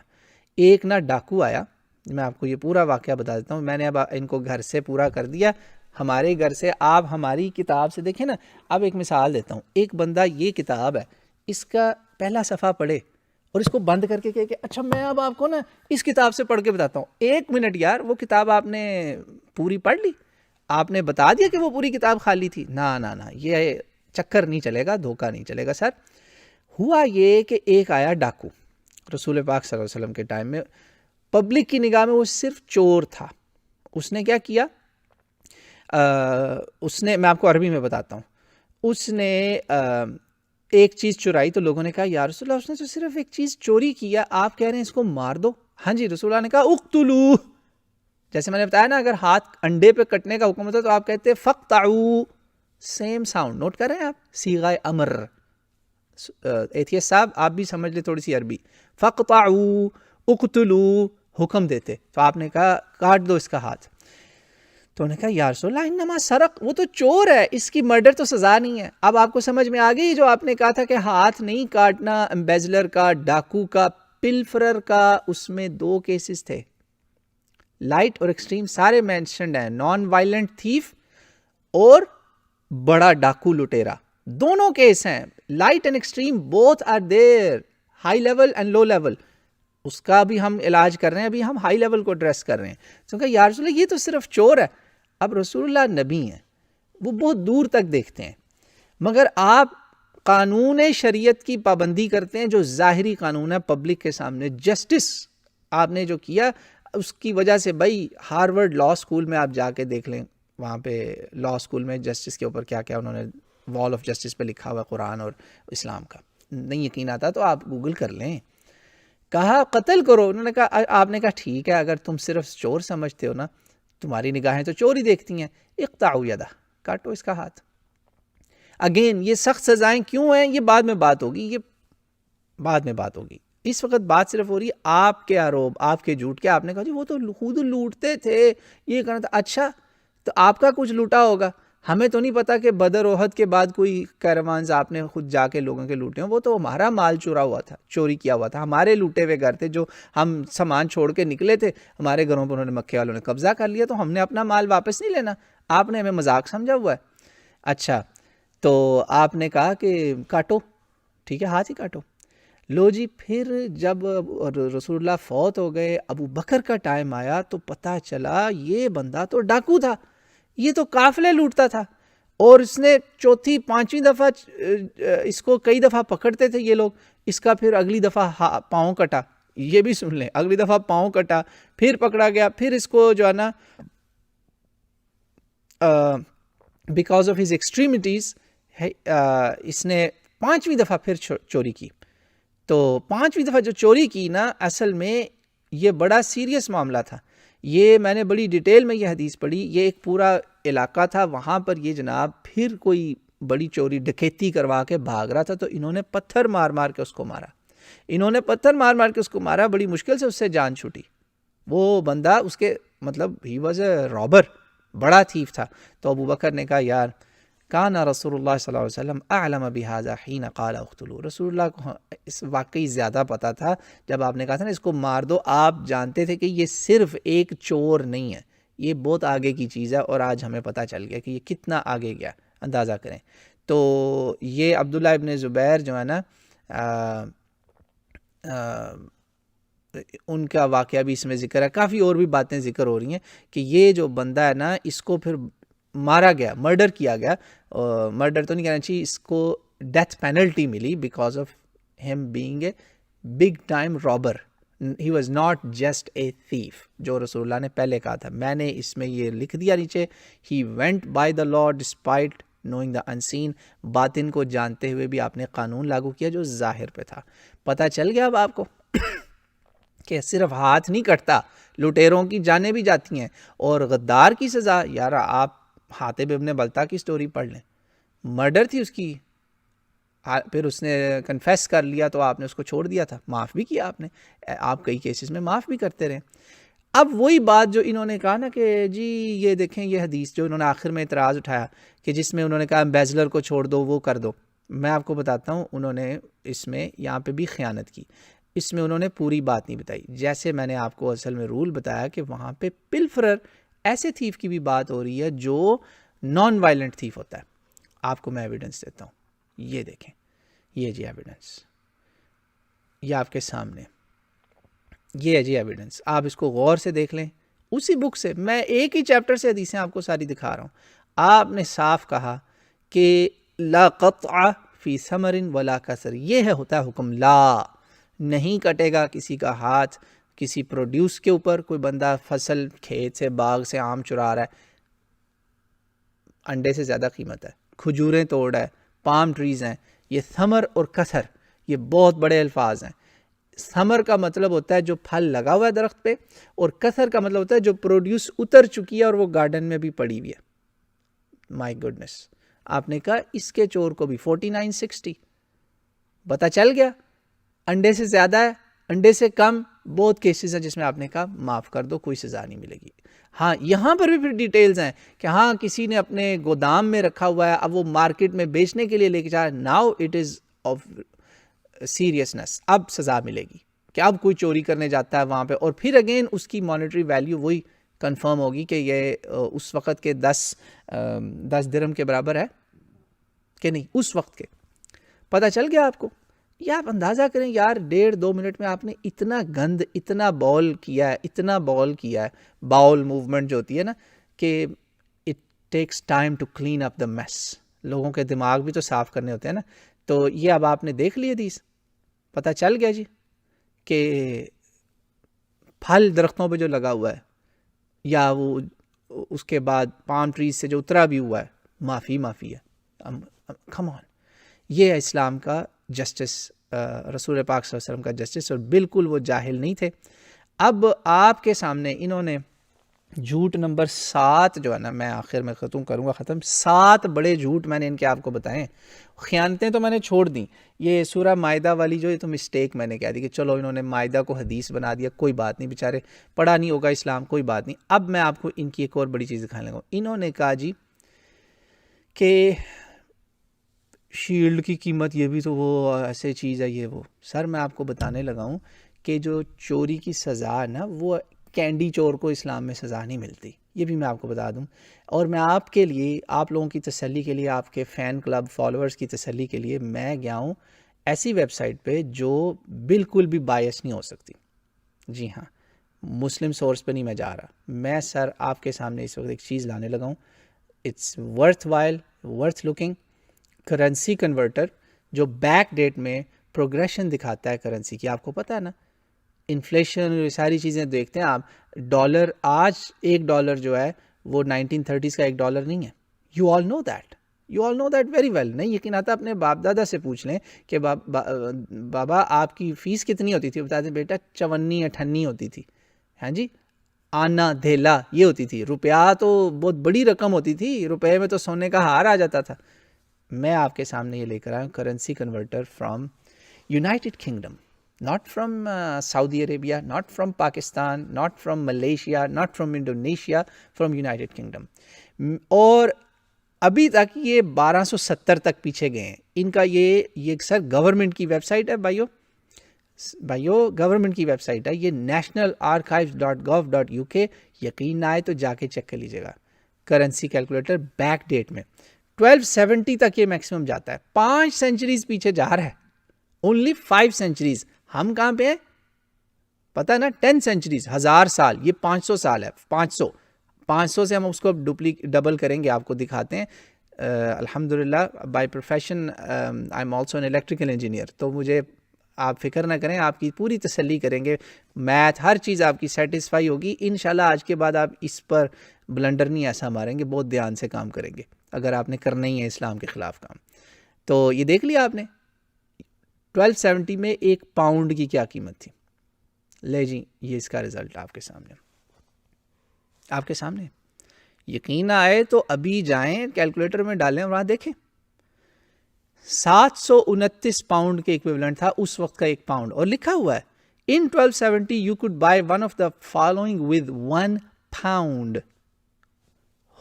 ایک نا ڈاکو آیا، میں آپ کو یہ پورا واقعہ بتا دیتا ہوں. میں نے اب ان کو گھر سے پورا کر دیا، ہمارے گھر سے. آپ ہماری کتاب سے دیکھیں نا. اب ایک مثال دیتا ہوں. ایک بندہ، یہ کتاب ہے، اس کا پہلا صفحہ پڑھے اور اس کو بند کر کے کہے کہ اچھا میں اب آپ کو نا اس کتاب سے پڑھ کے بتاتا ہوں. 1 منٹ یار، وہ کتاب آپ نے پوری پڑھ لی؟ آپ نے بتا دیا کہ وہ پوری کتاب خالی تھی؟ نہ، یہ چکر نہیں چلے گا، دھوکہ نہیں چلے گا سر. ہوا یہ کہ ایک آیا ڈاکو رسول پاک صلی اللہ علیہ وسلم کے ٹائم میں، پبلک کی نگاہ میں وہ صرف چور تھا. اس نے کیا کیا؟ اس نے، میں آپ کو عربی میں بتاتا ہوں، اس نے ایک چیز چرائی تو لوگوں نے کہا یا رسول اللہ اس نے تو صرف ایک چیز چوری کیا, آپ کہہ رہے ہیں اس کو مار دو. ہاں جی, رسول اللہ نے کہا اقتلوہ. جیسے میں نے بتایا نا, اگر ہاتھ انڈے پہ کٹنے کا حکم ہوتا تو آپ کہتے فقطعوا, سیم ساؤنڈ نوٹ کر رہے ہیں آپ, صیغہ امر. ایتھیس صاحب آپ بھی سمجھ لیں تھوڑی سی عربی. فقطعوا, اقتلوا, حکم دیتے, تو آپ نے کہا کاٹ دو اس کا ہاتھ. تو انہوں نے کہا یا رسول اللہ انما سرق, وہ تو چور ہے, اس کی مرڈر تو سزا نہیں ہے. اب آپ کو سمجھ میں آ گئی جو آپ نے کہا تھا کہ ہاتھ نہیں کاٹنا امبیزلر کا, ڈاکو کا, پلفرر کا, اس میں 2 کیسز تھے, لائٹ اور ایکسٹریم سارے مینشنڈ ہیں, نان وائلنٹ تھیف اور بڑا ڈاکو لٹیرا, دونوں کیس ہیں. Light and extreme both are there, high level and low level. اس کا بھی ہم علاج کر رہے ہیں, ابھی ہم ہائی لیول کو ایڈریس کر رہے ہیں. تو کہا یا رسول اللہ یہ تو صرف چور ہے. اب رسول اللہ نبی ہیں, وہ بہت دور تک دیکھتے ہیں, مگر آپ قانون شریعت کی پابندی کرتے ہیں جو ظاہری قانون ہے پبلک کے سامنے. جسٹس آپ نے جو کیا اس کی وجہ سے, بھائی ہارورڈ لا اسکول میں آپ جا کے دیکھ لیں, وہاں پہ لا اسکول میں جسٹس کے اوپر کیا کیا انہوں نے وال آف جسٹس پہ لکھا ہوا قرآن اور اسلام کا. نہیں یقین آتا تو آپ گوگل کر لیں. کہا قتل کرو, انہوں نے کہا, آپ نے کہا ٹھیک ہے اگر تم صرف چور سمجھتے ہو نا, تمہاری نگاہیں تو چور ہی دیکھتی ہیں, اقطعوا یدہ, کاٹو اس کا ہاتھ. اگین یہ سخت سزائیں کیوں ہیں, یہ بعد میں بات ہوگی, یہ بعد میں بات ہوگی. اس وقت بات صرف ہو رہی ہے آپ کے آروپ, آپ کے جھوٹ کے. آپ نے کہا جی وہ تو خود لوٹتے تھے, یہ کرنا تھا. اچھا تو آپ کا کچھ لوٹا ہوگا, ہمیں تو نہیں پتا کہ بدر احد کے بعد کوئی کیروانز آپ نے خود جا کے لوگوں کے لوٹے ہیں. وہ تو ہمارا مال چورا ہوا تھا, چوری کیا ہوا تھا, ہمارے لوٹے ہوئے گھر تھے جو ہم سامان چھوڑ کے نکلے تھے, ہمارے گھروں پر انہوں نے مکے والوں نے قبضہ کر لیا, تو ہم نے اپنا مال واپس نہیں لینا, آپ نے ہمیں مذاق سمجھا ہوا ہے. اچھا تو آپ نے کہا کہ کاٹو, ٹھیک ہے ہاتھ ہی کاٹو. لو جی, پھر جب رسول اللہ فوت ہو گئے, ابو بکر کا ٹائم آیا تو پتہ چلا یہ بندہ تو ڈاکو تھا, یہ تو قافلے لوٹتا تھا, اور اس نے چوتھی پانچویں دفعہ اس کو کئی دفعہ پکڑتے تھے یہ لوگ, اس کا پھر اگلی دفعہ پاؤں کٹا. یہ بھی سن لیں, اگلی دفعہ پاؤں کٹا, پھر پکڑا گیا, پھر اس کو جو ہے نا بیکاز آف ہز ایکسٹریمٹیز اس نے 5ویں دفعہ پھر چوری کی. تو 5ویں دفعہ جو چوری کی نا, اصل میں یہ بڑا سیریس معاملہ تھا. یہ میں نے بڑی ڈیٹیل میں یہ حدیث پڑھی, یہ ایک پورا علاقہ تھا, وہاں پر یہ جناب پھر کوئی بڑی چوری ڈکیتی کروا کے بھاگ رہا تھا, تو انہوں نے پتھر مار مار کے اس کو مارا. انہوں نے پتھر مار مار کے اس کو مارا, بڑی مشکل سے اس سے جان چھوٹی. وہ بندہ اس کے مطلب ہی واز اے رابر, بڑا تھیف تھا. تو ابو بکر نے کہا یار کان رسول اللہ صلی اللہ علیہ وسلم اعلم بہذا حین قال اقتلوا, رسول اللہ کو اس واقعی زیادہ پتا تھا جب آپ نے کہا تھا نا اس کو مار دو. آپ جانتے تھے کہ یہ صرف ایک چور نہیں ہے, یہ بہت آگے کی چیز ہے, اور آج ہمیں پتہ چل گیا کہ یہ کتنا آگے گیا, اندازہ کریں. تو یہ عبداللہ ابن زبیر جو ہے نا ان کا واقعہ بھی اس میں ذکر ہے, کافی اور بھی باتیں ذکر ہو رہی ہیں کہ یہ جو بندہ ہے نا اس کو پھر مارا گیا, مرڈر کیا گیا. مرڈر تو نہیں کہنا چاہیے, اس کو ڈیتھ پینلٹی ملی because of him being a big time robber. He was not just a thief, جو رسول اللہ نے پہلے کہا تھا. میں نے اس میں یہ لکھ دیا نیچے, he went by the law despite knowing the unseen, باطن کو جانتے ہوئے بھی آپ نے قانون لاگو کیا جو ظاہر پہ تھا. پتہ چل گیا اب آپ کو کہ صرف ہاتھ نہیں کٹتا, لٹیروں کی جانیں بھی جاتی ہیں. اور غدار کی سزا, یار آپ حاتب ابن بلتا کی سٹوری پڑھ لیں, مرڈر تھی اس کی, پھر اس نے کنفیس کر لیا تو آپ نے اس کو چھوڑ دیا تھا, معاف بھی کیا آپ نے. آپ کئی کیسز میں معاف بھی کرتے رہے. اب وہی بات جو انہوں نے کہا نا کہ جی یہ دیکھیں یہ حدیث جو انہوں نے آخر میں اعتراض اٹھایا کہ جس میں انہوں نے کہا امبیزلر کو چھوڑ دو, وہ کر دو. میں آپ کو بتاتا ہوں انہوں نے اس میں یہاں پہ بھی خیانت کی. اس میں انہوں نے پوری بات نہیں بتائی. جیسے میں نے آپ کو اصل میں رول بتایا کہ وہاں پہ پلفرر ایسے تھیف کی بھی بات ہو رہی ہے جو نان وائلنٹ تھیف ہوتا ہے. آپ کو میں ایویڈنس دیتا ہوں, یہ دیکھیں, یہ جی ایویڈنس, یہ آپ کے سامنے, یہ ہے جی ایویڈنس. آپ اس کو غور سے دیکھ لیں, اسی بک سے میں ایک ہی چیپٹر سے حدیثیں آپ کو ساری دکھا رہا ہوں. آپ نے صاف کہا کہ لا قطع فی ثمر ولا کسر, یہ ہے ہوتا ہے حکم, لا نہیں کٹے گا کسی کا ہاتھ کسی پروڈیوس کے اوپر. کوئی بندہ فصل کھیت سے باغ سے آم چرا رہا ہے, انڈے سے زیادہ قیمت ہے, کھجوریں توڑ رہا ہے, پام ٹریز ہیں, یہ ثمر اور کثر یہ بہت بڑے الفاظ ہیں. ثمر کا مطلب ہوتا ہے جو پھل لگا ہوا ہے درخت پہ, اور کثر کا مطلب ہوتا ہے جو پروڈیوس اتر چکی ہے اور وہ گارڈن میں بھی پڑی ہوئی ہے. مائی گڈنس, آپ نے کہا اس کے چور کو بھی 4960. پتہ چل گیا انڈے سے زیادہ ہے, انڈے سے کم, بہت کیسز ہیں جس میں آپ نے کہا معاف کر دو, کوئی سزا نہیں ملے گی. ہاں یہاں پر بھی پھر ڈیٹیلز ہیں کہ ہاں کسی نے اپنے گودام میں رکھا ہوا ہے, اب وہ مارکیٹ میں بیچنے کے لیے لے کے جا, now it is of seriousness, اب سزا ملے گی کہ اب کوئی چوری کرنے جاتا ہے وہاں پہ, اور پھر اگین اس کی مانیٹری ویلیو وہی کنفرم ہوگی کہ یہ اس وقت کے 10 درہم کے برابر ہے کہ نہیں, اس وقت کے. پتہ چل گیا آپ کو. یہ آپ اندازہ کریں یار 1.5-2 منٹ میں آپ نے اتنا گند, اتنا بال کیا ہے, اتنا بال کیا ہے, باؤل موومنٹ جو ہوتی ہے نا, کہ it takes time to clean up the mess. لوگوں کے دماغ بھی تو صاف کرنے ہوتے ہیں نا. تو یہ اب آپ نے دیکھ لیے حدیث, پتہ چل گیا جی کہ پھل درختوں پہ جو لگا ہوا ہے یا وہ اس کے بعد پام ٹریز سے جو اترا بھی ہوا ہے, معافی ہے. کم آن, یہ ہے اسلام کا جسٹس, رسول پاک صلی اللہ علیہ وسلم کا جسٹس, اور بالکل وہ جاہل نہیں تھے. اب آپ کے سامنے انہوں نے جھوٹ نمبر 7 جو ہے نا, میں آخر میں کروں گا ختم, 7 بڑے جھوٹ میں نے ان کے آپ کو بتائیں. خیانتیں تو میں نے چھوڑ دیں, یہ سورہ مائدہ والی جو یہ تو مسٹیک میں نے کہہ دی کہ چلو انہوں نے مائدہ کو حدیث بنا دیا, کوئی بات نہیں, بیچارے پڑھا نہیں ہوگا اسلام, کوئی بات نہیں. اب میں آپ کو ان کی ایک اور بڑی چیز دکھانے لگا. انہوں نے کہا جی کہ شیلڈ کی قیمت یہ بھی تو وہ ایسے چیز ہے, یہ وہ. سر میں آپ کو بتانے لگا ہوں کہ جو چوری کی سزا ہے نا, وہ کینڈی چور کو اسلام میں سزا نہیں ملتی, یہ بھی میں آپ کو بتا دوں. اور میں آپ کے لیے, آپ لوگوں کی تسلی کے لیے, آپ کے فین کلب فالوورز کی تسلی کے لیے میں گیا ہوں ایسی ویب سائٹ پہ جو بالکل بھی بائس نہیں ہو سکتی. جی ہاں, مسلم سورس پہ نہیں میں جا رہا. میں سر آپ کے سامنے اس وقت ایک چیز لانے لگا ہوں, it's worthwhile, worth looking. Currency converter جو بیک ڈیٹ میں پروگریشن دکھاتا ہے کرنسی کی. آپ کو پتہ ہے نا, انفلیشن یہ ساری چیزیں دیکھتے ہیں آپ. ڈالر آج $1 جو ہے وہ 1930s کا $1 نہیں ہے. You all know that very well. نہیں یقین آتا اپنے باپ دادا سے پوچھ لیں کہ بابا آپ کی فیس کتنی ہوتی تھی, بتا دیں بیٹا 54-58 ہوتی تھی. ہاں جی, آنا دھیلا یہ ہوتی تھی. روپیہ تو بہت بڑی رقم ہوتی تھی, روپے میں تو سونے کا ہار آ جاتا تھا. میں آپ کے سامنے یہ لے کر آیا ہوں currency converter from United kingdom, not from Saudi Arabia, not from Pakistan, not from Malaysia, not from Indonesia, from United Kingdom. اور ابھی تک یہ 1270 تک پیچھے گئے ہیں. ان کا یہ سر گورنمنٹ کی ویب سائٹ ہے بھائیو, گورنمنٹ کی ویب سائٹ ہے یہ, nationalarchives.gov.uk. یقین نہ آئے تو جا کے چیک کر لیجیے گا. کرنسی کیلکولیٹر بیک ڈیٹ میں 1270 تک یہ میکسیمم جاتا ہے. 5 سینچریز پیچھے جا رہا ہے, اونلی 5 سینچریز. ہم کہاں پہ ہیں پتہ نا, 10 سینچریز, 1000 سال, یہ 500 سال ہے. 500 سے ہم اس کو ڈبل کریں گے, آپ کو دکھاتے ہیں. الحمدللہ by profession I am also an electrical engineer, تو مجھے آپ فکر نہ کریں, آپ کی پوری تسلی کریں گے. میتھ ہر چیز آپ کی سیٹسفائی ہوگی انشاءاللہ. آج کے بعد آپ اس پر بلنڈر نہیں ایسا ماریں گے, بہت دھیان سے کام کریں گے اگر آپ نے کرنا ہی ہے اسلام کے خلاف کام. تو یہ دیکھ لیا آپ نے 1270 میں £1 کی کیا قیمت تھی. لے جی یہ اس کا رزلٹ آپ کے سامنے. یقین نہ آئے تو ابھی جائیں کیلکولیٹر میں ڈالیں اور وہاں دیکھیں. £729 کے ایکویولنٹ تھا اس وقت کا £1, اور لکھا ہوا ہے in 1270 you could buy one of the following with £1.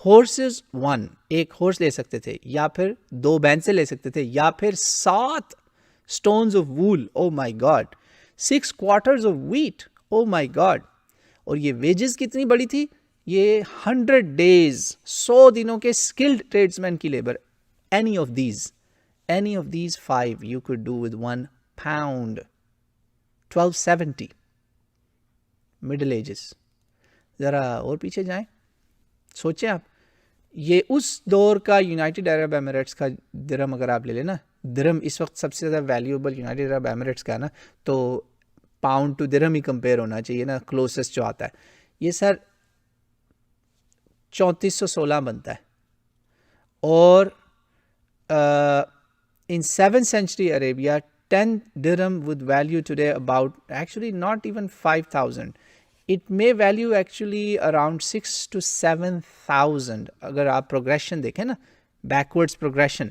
ہورسز 1, ایک ہورس لے سکتے تھے, یا پھر 2 بینسیں لے سکتے تھے, یا پھر 7 stones of wool, oh my god, 6 quarters of wheat, oh my god. اور یہ ویجز کتنی بڑی تھی, یہ 100 days, 100 دنوں کے skilled tradesmen کی labour. any of these 5 you could do with £1. 1270 middle ages. ذرا اور پیچھے جائیں, سوچیں آپ, یہ اس دور کا یونائٹڈ عرب ایمریٹس کا درہم اگر آپ لے لیں نا, درہم اس وقت سب سے زیادہ ویلیوبل یونائٹڈ عرب ایمریٹس کا ہے نا, تو پاؤنڈ ٹو درہم ہی کمپیئر ہونا چاہیے نا, کلوسسٹ جو آتا ہے. یہ سر 3416 بنتا ہے, اور in 7th century Arabia, 10 dirham would value today about, actually not even 5,000. It may value actually around 6 to 7,000. اگر آپ progression دیکھیں نا, backwards progression,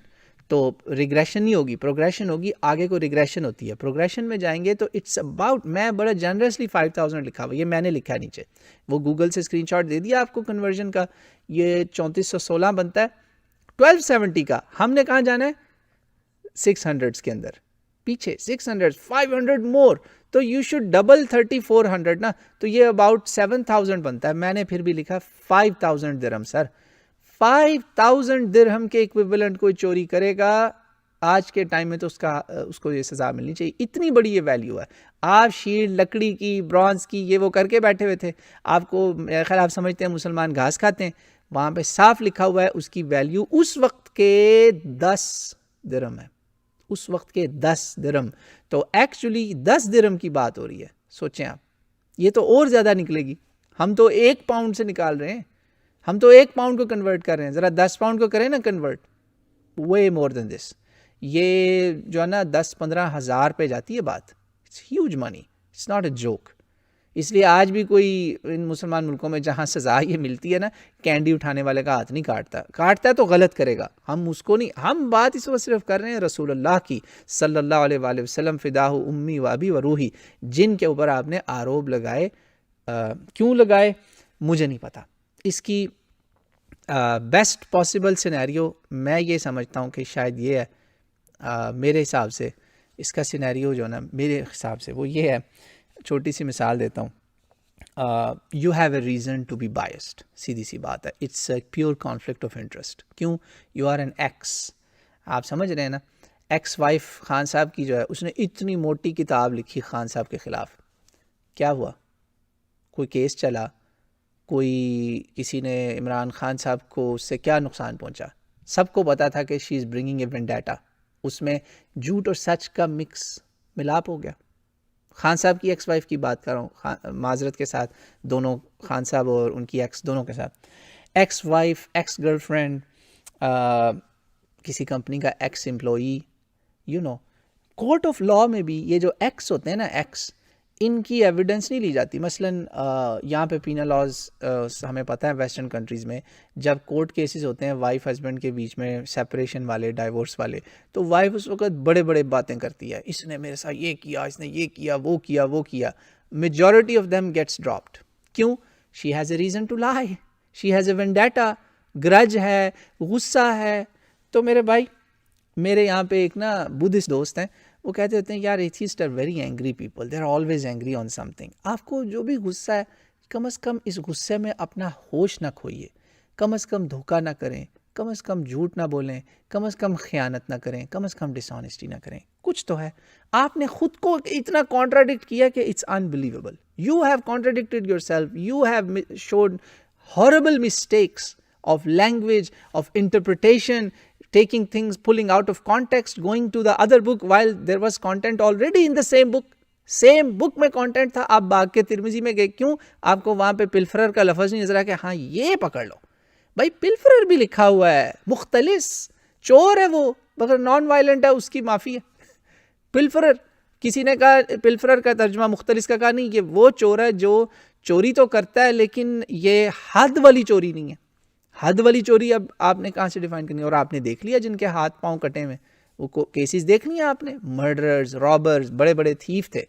تو ریگریشن نہیں ہوگی, پروگریشن ہوگی, آگے کو ریگریشن ہوتی ہے. پروگریشن میں جائیں گے تو اٹس اباؤٹ, میں بڑا جنرسلی 5,000 لکھا ہوا, یہ میں نے لکھا نیچے, وہ گوگل سے اسکرین شاٹ دے دیا آپ کو کنورژن کا. یہ 3416 بنتا ہے 1270 کا. ہم نے کہاں جانا ہے 600 کے اندر, پیچھے 600 500 مور, تو یو شوڈ ڈبل 3400 نا, تو یہ اباؤٹ 7000 بنتا ہے. میں نے پھر بھی لکھا 5000 درہم. سر 5000 درہم کے ایکویولنٹ کوئی چوری کرے گا آج کے ٹائم میں تو اس کو یہ سزا ملنی چاہیے. اتنی بڑی یہ ویلیو ہے. آپ شیلڈ لکڑی کی, برانز کی, یہ وہ کر کے بیٹھے ہوئے تھے. آپ کو میرا خیال آپ سمجھتے ہیں مسلمان گھاس کھاتے ہیں, وہاں پہ صاف لکھا ہوا ہے اس کی ویلیو اس وقت کے 10 درہم ہے, اس وقت کے 10 درہم. تو ایکچولی 10 درہم کی بات ہو رہی ہے. سوچیں آپ, یہ تو اور زیادہ نکلے گی. ہم تو 1 پاؤنڈ سے نکال رہے ہیں, ہم تو 1 پاؤنڈ کو کنورٹ کر رہے ہیں, ذرا 10 پاؤنڈ کو کریں نا کنورٹ, وے مور دین دس. یہ جو ہے نا 10-15 ہزار پہ جاتی ہے بات. It's huge money, it's not a joke. اس لیے آج بھی کوئی ان مسلمان ملکوں میں جہاں سزا یہ ملتی ہے نا, کینڈی اٹھانے والے کا ہاتھ نہیں کاٹتا ہے تو غلط کرے گا, ہم اس کو نہیں. ہم بات اس وقت صرف کر رہے ہیں رسول اللہ کی صلی اللہ علیہ وآلہ وسلم, فداہ امی و ابی و روحی, جن کے اوپر آپ نے آروپ لگائے. کیوں لگائے مجھے نہیں پتا. اس کی بیسٹ پاسبل سینیریو میں یہ سمجھتا ہوں کہ شاید یہ ہے, میرے حساب سے اس کا سینیریو جو ہے نا میرے حساب سے وہ یہ ہے. چھوٹی سی مثال دیتا ہوں. You have a reason to be biased, سیدھی سی بات ہے. It's a pure conflict of interest. کیوں؟ یو آر این ایکس, آپ سمجھ رہے ہیں نا, ایکس وائف خان صاحب کی جو ہے, اس نے اتنی موٹی کتاب لکھی خان صاحب کے خلاف. کیا ہوا؟ کوئی کیس چلا, کوئی کسی نے عمران خان صاحب کو اس سے کیا نقصان پہنچا, سب کو پتا تھا کہ شی از برنگنگ اے وینڈیٹا. اس میں جھوٹ اور سچ کا مکس ملاپ ہو گیا. خان صاحب کی ایکس وائف کی بات کر رہا ہوں, معذرت کے ساتھ, دونوں خان صاحب اور ان کی ایکس دونوں کے ساتھ. Ex wife, ex girlfriend, کسی کمپنی کا ex employee, you know, court of law میں بھی یہ جو ایکس ہوتے ہیں نا, ایکس, ان کی ایویڈنس نہیں لی جاتی. مثلاً یہاں پہ پینل لاز ہمیں پتہ ہے ویسٹرن کنٹریز میں جب کورٹ کیسز ہوتے ہیں وائف ہسبینڈ کے بیچ میں, سیپریشن والے, ڈائیورس والے, تو وائف اس وقت بڑے بڑے باتیں کرتی ہے, اس نے میرے ساتھ یہ کیا, اس نے یہ کیا, وہ کیا, وہ کیا. Majority of them gets dropped. کیوں؟ She has a reason to lie, she has a vendetta, گرج ہے, غصہ ہے. تو میرے بھائی, میرے یہاں پہ ایک نا بدھسٹ دوست ہیں, وہ کہتے ہوتے ہیں یار atheist are very angry people, they are always angry on something. آپ کو جو بھی غصہ ہے, کم از کم اس غصے میں اپنا ہوش نہ کھوئیے, کم از کم دھوکہ نہ کریں, کم از کم جھوٹ نہ بولیں, کم از کم خیانت نہ کریں, کم از کم ڈس آنیسٹی نہ کریں. کچھ تو ہے. آپ نے خود کو اتنا کانٹراڈکٹ کیا کہ it's unbelievable. You have contradicted your self, you have showed horrible mistakes of language, of interpretation, taking things, pulling out of context, going to the other book while there was content already in the same book. same book میں content تھا, آپ باغ کے ترمذی میں گئے, کیوں؟ آپ کو وہاں پہ پلفرر کا لفظ نہیں نظر آیا کہ ہاں یہ پکڑ لو. بھائی پلفرر بھی لکھا ہوا ہے, مختلس, چور ہے وہ, مگر نان وائلنٹ ہے, اس کی معافی ہے. پلفرر, کسی نے کہا پلفرر کا ترجمہ مختلس کا کہا نہیں, یہ وہ چور ہے جو چوری تو کرتا ہے لیکن یہ حد والی چوری نہیں ہے. حد والی چوری اب آپ نے کہاں سے ڈیفائن کرنی ہے؟ اور آپ نے دیکھ لیا جن کے ہاتھ پاؤں کٹے ہوئے, وہ کیسز دیکھ لیا آپ نے, مرڈررز, رابرز, بڑے بڑے تھیف تھے.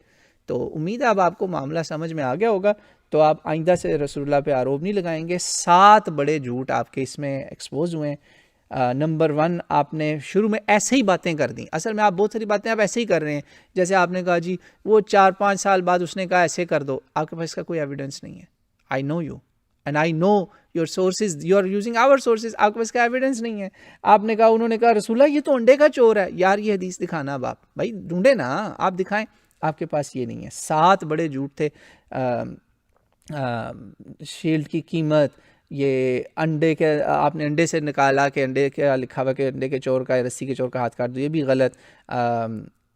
تو امید ہے اب آپ کو معاملہ سمجھ میں آ گیا ہوگا, تو آپ آئندہ سے رسول اللہ پہ آروپ نہیں لگائیں گے. 7 بڑے جھوٹ آپ کے اس میں ایکسپوز ہوئے ہیں. نمبر 1, آپ نے شروع میں ایسے ہی باتیں کر دیں. اصل میں آپ بہت ساری باتیں آپ ایسے ہی کر رہے ہیں, جیسے آپ نے کہا جی وہ 4-5 سال بعد اس نے کہا ایسے کر دو, آپ کے پاس اس کا کوئی ایویڈنس نہیں ہے. آئی نو you and I know your sources, you are using our sources, آپ کے پاس کا ایویڈنس نہیں ہے. آپ نے کہا, انہوں نے کہا رسول اللہ یہ تو انڈے کا چور ہے. یار یہ حدیث دکھانا, اب آپ بھائی ڈھونڈے نا, آپ دکھائیں. آپ کے پاس یہ نہیں ہے. 7 بڑے جھوٹ تھے. شیلڈ کی قیمت, یہ انڈے کے, آپ نے انڈے سے نکالا کہ انڈے کا لکھا ہوا کہ انڈے کے چور کا, رسی کے چور کا ہاتھ کاٹ دو, یہ بھی غلط.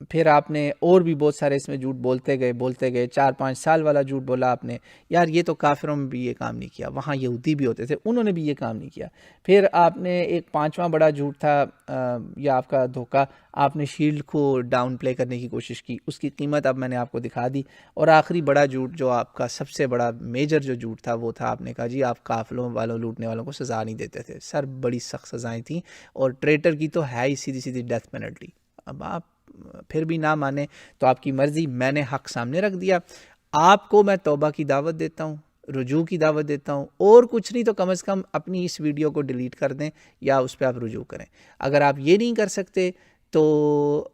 پھر آپ نے اور بھی بہت سارے اس میں جھوٹ بولتے گئے 4-5 سال والا جھوٹ بولا آپ نے، یار یہ تو کافروں میں بھی یہ کام نہیں کیا، وہاں یہودی بھی ہوتے تھے انہوں نے بھی یہ کام نہیں کیا۔ پھر آپ نے ایک 5واں بڑا جھوٹ تھا یا آپ کا دھوکہ، آپ نے شیلڈ کو ڈاؤن پلے کرنے کی کوشش کی، اس کی قیمت اب میں نے آپ کو دکھا دی۔ اور آخری بڑا جھوٹ جو آپ کا سب سے بڑا میجر جو جھوٹ تھا وہ تھا آپ نے کہا جی آپ قافلوں والوں لوٹنے والوں کو سزا نہیں دیتے تھے، سر بڑی سخت سزائیں تھیں، اور ٹریٹر کی تو ہے ہی سیدھی ڈیتھ پینلٹی۔ اب آپ پھر بھی نہ مانے تو آپ کی مرضی، میں نے حق سامنے رکھ دیا۔ آپ کو میں توبہ کی دعوت دیتا ہوں، رجوع کی دعوت دیتا ہوں، اور کچھ نہیں تو کم از کم اپنی اس ویڈیو کو ڈیلیٹ کر دیں یا اس پہ آپ رجوع کریں۔ اگر آپ یہ نہیں کر سکتے تو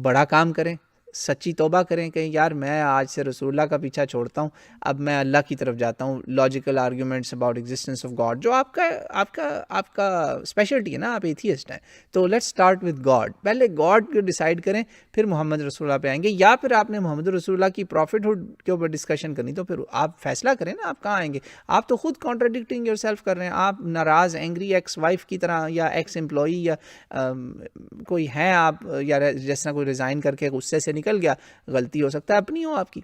بڑا کام کریں، سچی توبہ کریں کہ یار میں آج سے رسول اللہ کا پیچھا چھوڑتا ہوں، اب میں اللہ کی طرف جاتا ہوں۔ Logical arguments about existence of God جو آپ کا اسپیشلٹی ہے نا، آپ ایتھیسٹ ہیں، تو لیٹس اسٹارٹ وتھ گاڈ، پہلے گاڈ کو ڈیسائیڈ کریں، پھر محمد رسول اللہ پہ آئیں گے، یا پھر آپ نے محمد رسول اللہ کی پروفٹ ہوڈ کے اوپر ڈسکشن کرنی تو پھر آپ فیصلہ کریں نا آپ کہاں آئیں گے۔ آپ تو خود کانٹراڈکٹنگ یور سیلف کر رہے ہیں، آپ ناراض اینگری ایکس وائف کی طرح یا ایکس امپلائی یا کوئی ہیں آپ، یا جس طرح کوئی ریزائن کر کے غصے سے نکل گیا، غلطی ہو سکتا ہے اپنی ہو آپ کی،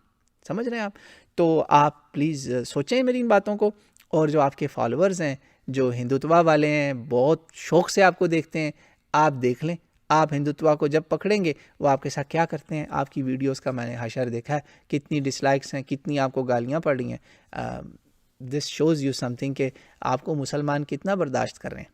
سمجھ رہے ہیں آپ؟ تو آپ پلیز سوچیں میری ان باتوں کو، اور جو آپ کے فالوورز ہیں جو ہندوتوا والے ہیں بہت شوق سے آپ کو دیکھتے ہیں، آپ دیکھ لیں آپ ہندوتوا کو جب پکڑیں گے وہ آپ کے ساتھ کیا کرتے ہیں۔ آپ کی ویڈیوز کا میں نے حشر دیکھا ہے، کتنی ڈس لائکس ہیں، کتنی آپ کو گالیاں پڑ رہی ہیں۔ This shows you something کہ آپ کو مسلمان کتنا برداشت کر رہے ہیں،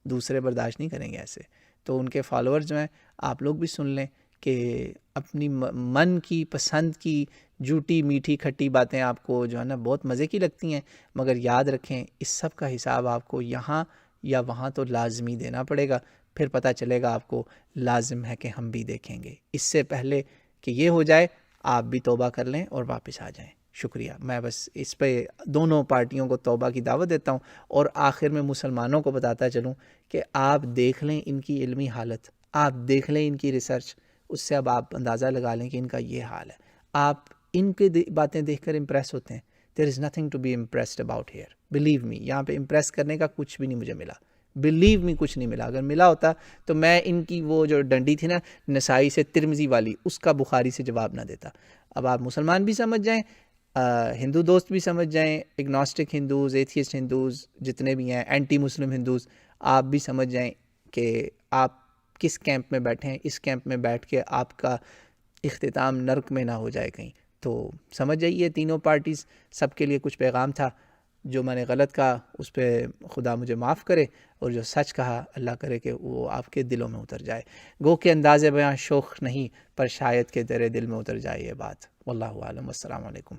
دوسرے برداشت نہیں کریں گے ایسے۔ تو ان کے فالوورز جو ہیں آپ لوگ بھی سن لیں کہ اپنی من کی پسند کی جھوٹی میٹھی کھٹی باتیں آپ کو جو ہے نا بہت مزے کی لگتی ہیں، مگر یاد رکھیں اس سب کا حساب آپ کو یہاں یا وہاں تو لازمی دینا پڑے گا، پھر پتہ چلے گا آپ کو لازم ہے کہ ہم بھی دیکھیں گے۔ اس سے پہلے کہ یہ ہو جائے آپ بھی توبہ کر لیں اور واپس آ جائیں۔ شکریہ۔ میں بس اس پہ دونوں پارٹیوں کو توبہ کی دعوت دیتا ہوں، اور آخر میں مسلمانوں کو بتاتا چلوں کہ آپ دیکھ لیں ان کی علمی حالت، آپ دیکھ لیں ان کی ریسرچ، اس سے اب آپ اندازہ لگا لیں کہ ان کا یہ حال ہے۔ آپ ان کے باتیں دیکھ کر امپریس ہوتے ہیں، there is nothing to be impressed about here, believe me. یہاں پہ امپریس کرنے کا کچھ بھی نہیں مجھے ملا، بلیو می کچھ نہیں ملا۔ اگر ملا ہوتا تو میں ان کی وہ جو ڈنڈی تھی نا نسائی سے ترمذی والی، اس کا بخاری سے جواب نہ دیتا۔ اب آپ مسلمان بھی سمجھ جائیں، ہندو دوست بھی سمجھ جائیں، اگنوسٹک ہندوز، ایتھیسٹ ہندوز جتنے بھی ہیں، اینٹی مسلم ہندوز، آپ بھی سمجھ جائیں کہ آپ کس کیمپ میں بیٹھے ہیں۔ اس کیمپ میں بیٹھ کے آپ کا اختتام نرک میں نہ ہو جائے کہیں۔ تو سمجھ جائیے تینوں پارٹیز، سب کے لیے کچھ پیغام تھا۔ جو میں نے غلط کہا اس پہ خدا مجھے معاف کرے، اور جو سچ کہا اللہ کرے کہ وہ آپ کے دلوں میں اتر جائے۔ گو کہ انداز بیاں شوخ نہیں، پر شاید کہ تیرے دل میں اتر جائے یہ بات۔ واللہ عالم۔ السلام علیکم۔